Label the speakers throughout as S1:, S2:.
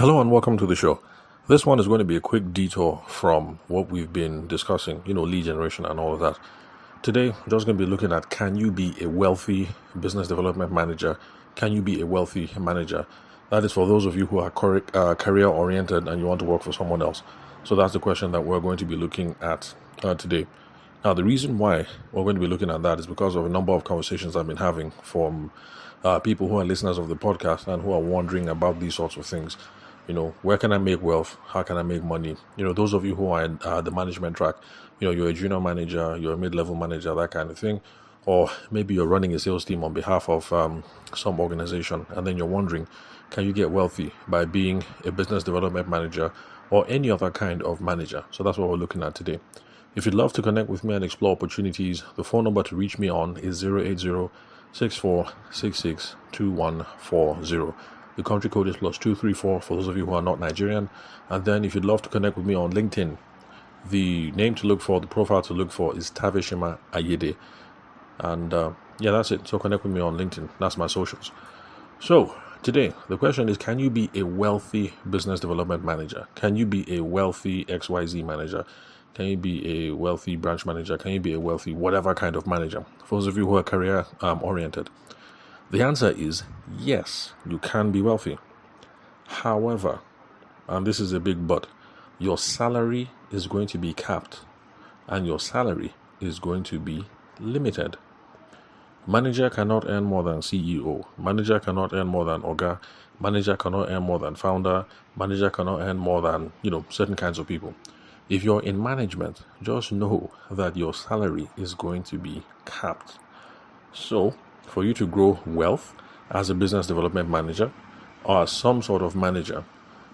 S1: Hello and welcome to the show. This one is going to be a quick detour from what we've been discussing, lead generation and all of that. Today, I'm just going to be looking at, can you be a wealthy business development manager? Can you be a wealthy manager? That is for those of you who are career oriented and you want to work for someone else. So that's the question that we're going to be looking at today. Now, the reason why we're going to be looking at that is because of a number of conversations I've been having from people who are listeners of the podcast and who are wondering about these sorts of things. Where can I make wealth? How can I make money? Those of you who are in the management track, you're a junior manager, you're a mid-level manager, that kind of thing. Or maybe you're running a sales team on behalf of some organization, and then you're wondering, can you get wealthy by being a business development manager or any other kind of manager? So that's what we're looking at today. If you'd love to connect with me and explore opportunities, the phone number to reach me on is 080-6466-2140. The country code is +234 for those of you who are not Nigerian. And then if you'd love to connect with me on LinkedIn, the name to look for, the profile to look for is Tavishima Ayede. And that's it. So connect with me on LinkedIn. That's my socials. So today, the question is, can you be a wealthy business development manager? Can you be a wealthy XYZ manager? Can you be a wealthy branch manager? Can you be a wealthy whatever kind of manager? For those of you who are career oriented. The answer is yes, you can be wealthy. However, and this is a big but, your salary is going to be capped and your salary is going to be limited. Manager cannot earn more than CEO. Manager cannot earn more than Oga. Manager cannot earn more than founder. Manager cannot earn more than, certain kinds of people. If you're in management, just know that your salary is going to be capped. So, for you to grow wealth as a business development manager or as some sort of manager,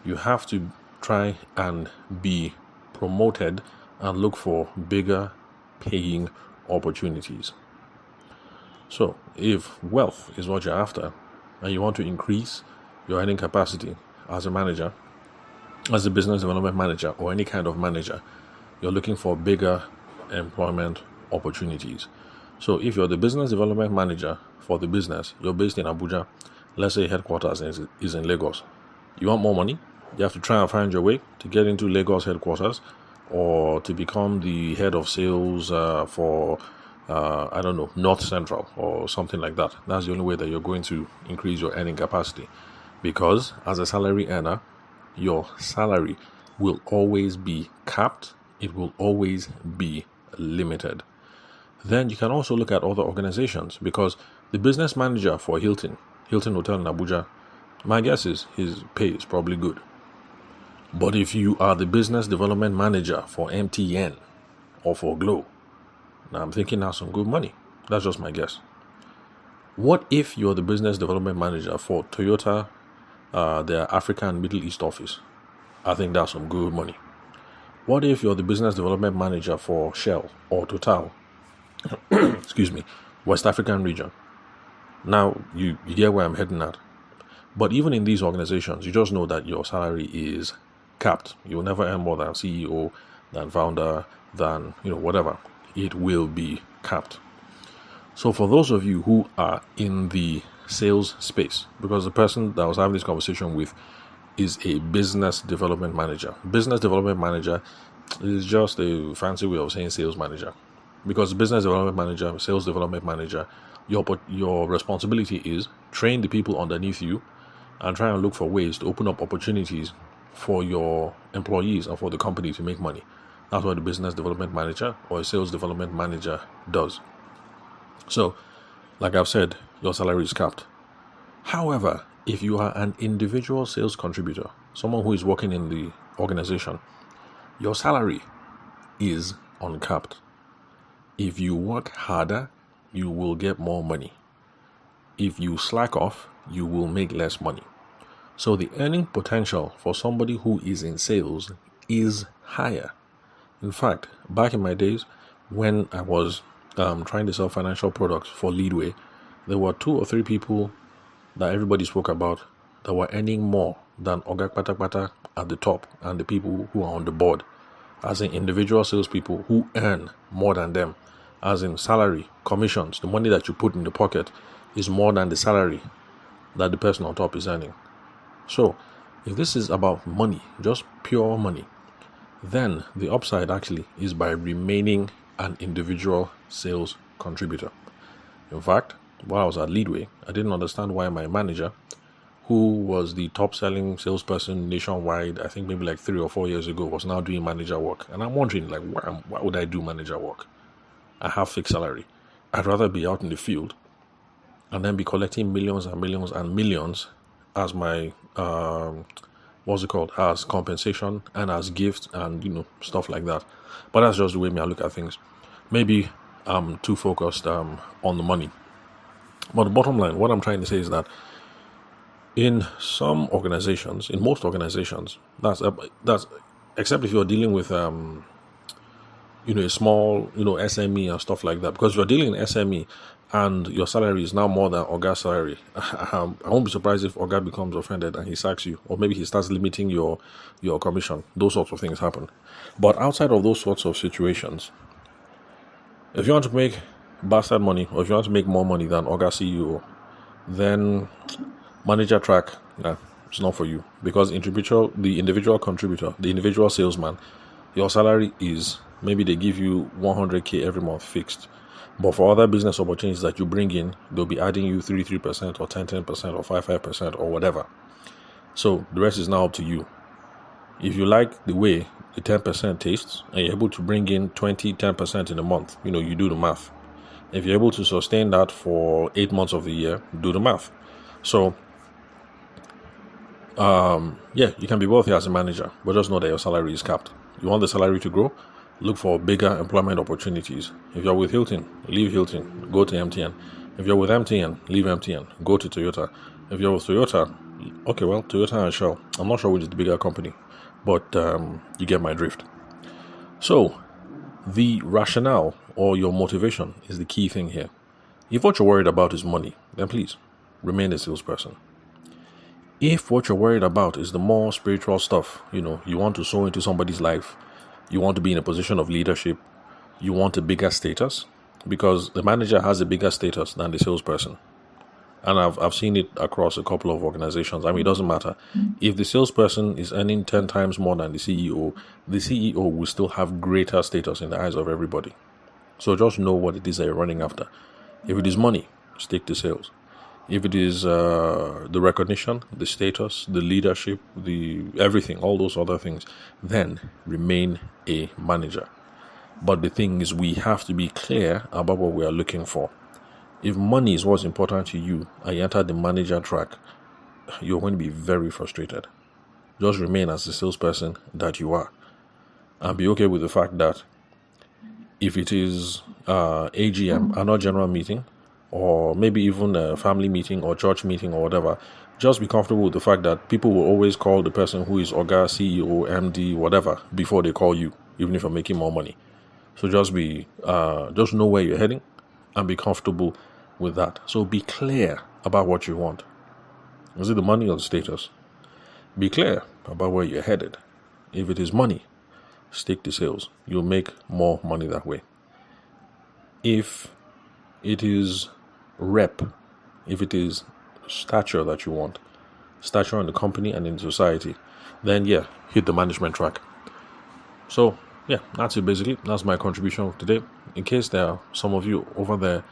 S1: you have to try and be promoted and look for bigger paying opportunities. So, if wealth is what you're after and you want to increase your earning capacity as a manager, as a business development manager or any kind of manager, you're looking for bigger employment opportunities. So if you're the business development manager for the business, you're based in Abuja, let's say headquarters is in Lagos. You want more money? You have to try and find your way to get into Lagos headquarters or to become the head of sales for, North Central or something like that. That's the only way that you're going to increase your earning capacity. Because as a salary earner, your salary will always be capped. It will always be limited. Then you can also look at other organizations, because the business manager for Hilton Hotel in Abuja, my guess is his pay is probably good. But if you are the business development manager for MTN or for Glo, now I'm thinking that's some good money. That's just my guess. What if you're the business development manager for Toyota, their Africa and Middle East office? I think that's some good money. What if you're the business development manager for Shell or Total, West African region? Now you get where I'm heading at. But even in these organizations, you just know that your salary is capped. You'll never earn more than CEO, than founder, than whatever. It will be capped. So for those of you who are in the sales space, because the person that I was having this conversation with is a business development manager. Business development manager is just a fancy way of saying sales manager. Because business development manager, sales development manager, your responsibility is train the people underneath you and try and look for ways to open up opportunities for your employees and for the company to make money. That's what the business development manager or a sales development manager does. So, like I've said, your salary is capped. However, if you are an individual sales contributor, someone who is working in the organization, your salary is uncapped. If you work harder, you will get more money. If you slack off, you will make less money. So the earning potential for somebody who is in sales is higher. In fact, back in my days when I was trying to sell financial products for Leadway, there were 2 or 3 people that everybody spoke about that were earning more than Oga Kpata at the top and the people who are on the board, as in individual salespeople who earn more than them, as in salary, commissions. The money that you put in the pocket is more than the salary that the person on top is earning. So If this is about money, just pure money, then the upside actually is by remaining an individual sales contributor. In fact, while I was at Leadway, I didn't understand why my manager, who was the top selling salesperson nationwide, I think maybe like 3 or 4 years ago, was now doing manager work. And I'm wondering, like, why would I do manager work? I have fixed salary. I'd rather be out in the field and then be collecting millions and millions and millions as my as compensation and as gifts and stuff like that. But that's just the way I look at things. Maybe I'm too focused on the money. But the bottom line, what I'm trying to say is that in some organizations, in most organizations, that's except if you're dealing with a small SME and stuff like that. Because if you're dealing in SME and your salary is now more than Oga's salary, I won't be surprised if Oga becomes offended and he sacks you, or maybe he starts limiting your commission. Those sorts of things happen. But outside of those sorts of situations, if you want to make bastard money, or if you want to make more money than Oga CEO, then manager track, it's not for you. Because the individual contributor, the individual salesman, your salary is, maybe they give you 100K every month fixed. But for other business opportunities that you bring in, they'll be adding you 3% or 10% or 5% or whatever. So the rest is now up to you. If you like the way the 10% tastes and you're able to bring in 10% in a month, you do the math. If you're able to sustain that for 8 months of the year, do the math. So, you can be wealthy as a manager, but just know that your salary is capped. You want the salary to grow? Look for bigger employment opportunities. If you're with Hilton, leave Hilton, go to MTN. If you're with MTN, leave MTN, go to Toyota. If you're with Toyota, Toyota and Shell. I'm not sure which is the bigger company, but you get my drift. So, the rationale or your motivation is the key thing here. If what you're worried about is money, then please remain a salesperson. If what you're worried about is the more spiritual stuff, you want to sow into somebody's life, you want to be in a position of leadership, you want a bigger status, because the manager has a bigger status than the salesperson. And I've seen it across a couple of organizations. I mean, it doesn't matter. If the salesperson is earning 10 times more than the CEO will still have greater status in the eyes of everybody. So just know what it is that you're running after. If it is money, stick to sales. If it is the recognition, the status, the leadership, the everything, all those other things, then remain a manager. But the thing is, we have to be clear about what we are looking for. If money is what's important to you and you enter the manager track, you're going to be very frustrated. Just remain as the salesperson that you are. And be okay with the fact that if it is AGM, annual general meeting, or maybe even a family meeting or church meeting or whatever, just be comfortable with the fact that people will always call the person who is Oga, CEO, MD, whatever, before they call you, even if you're making more money. So just know where you're heading and be comfortable with that. So be clear about what you want. Is it the money or the status? Be clear about where you're headed. If it is money, stick to sales. You'll make more money that way. If it is rep, if it is stature that you want, stature in the company and in society, then hit the management track. So that's it basically. That's my contribution for today. In case there are some of you over there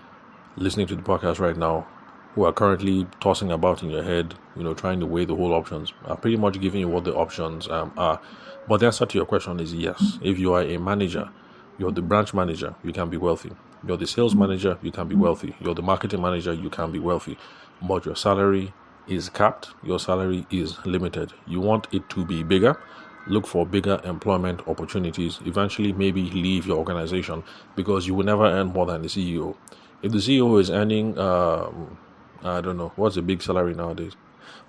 S1: listening to the podcast right now who are currently tossing about in your head, trying to weigh the whole options, I'm pretty much giving you what the options are. But the answer to your question is yes. If you are a manager, you're the branch manager, you can be wealthy. You're the sales manager, you can be wealthy. You're the marketing manager, you can be wealthy. But your salary is capped. Your salary is limited. You want it to be bigger. Look for bigger employment opportunities. Eventually, maybe leave your organization because you will never earn more than the CEO. If the CEO is earning, I don't know, what's the big salary nowadays?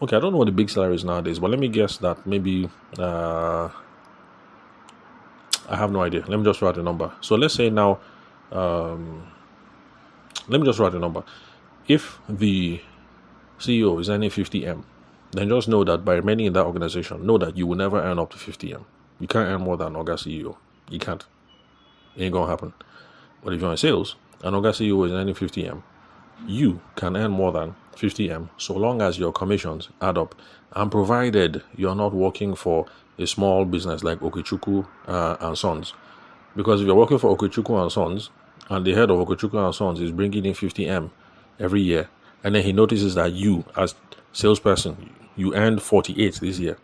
S1: Okay, I don't know what the big salary is nowadays, but let me guess that maybe, I have no idea. Let me just write a number. So let's say now, let me just write a number. If the CEO is earning 50M, then just know that by remaining in that organization, know that you will never earn up to 50M. You can't earn more than Oga CEO. You can't. It ain't gonna happen. But if you're in sales, and Oga CEO is earning 50M, you can earn more than 50M, so long as your commissions add up, and provided you're not working for a small business like Okechukwu and Sons. Because if you're working for Okechukwu and Sons, and the head of Okechukwu and Sons is bringing in 50M every year, and then he notices that you, as salesperson, you earned 48 this year,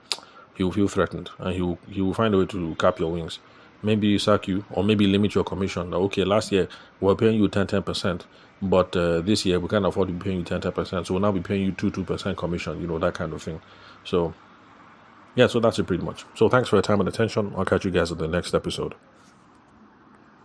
S1: he will feel threatened, and he will find a way to cap your wings. Maybe sack you, or maybe limit your commission. Okay, last year we were paying you 10%, but this year we can't afford to be paying you 10%, so we'll now be paying you 2% commission, that kind of thing. So, yeah, so that's it pretty much. So thanks for your time and attention. I'll catch you guys in the next episode.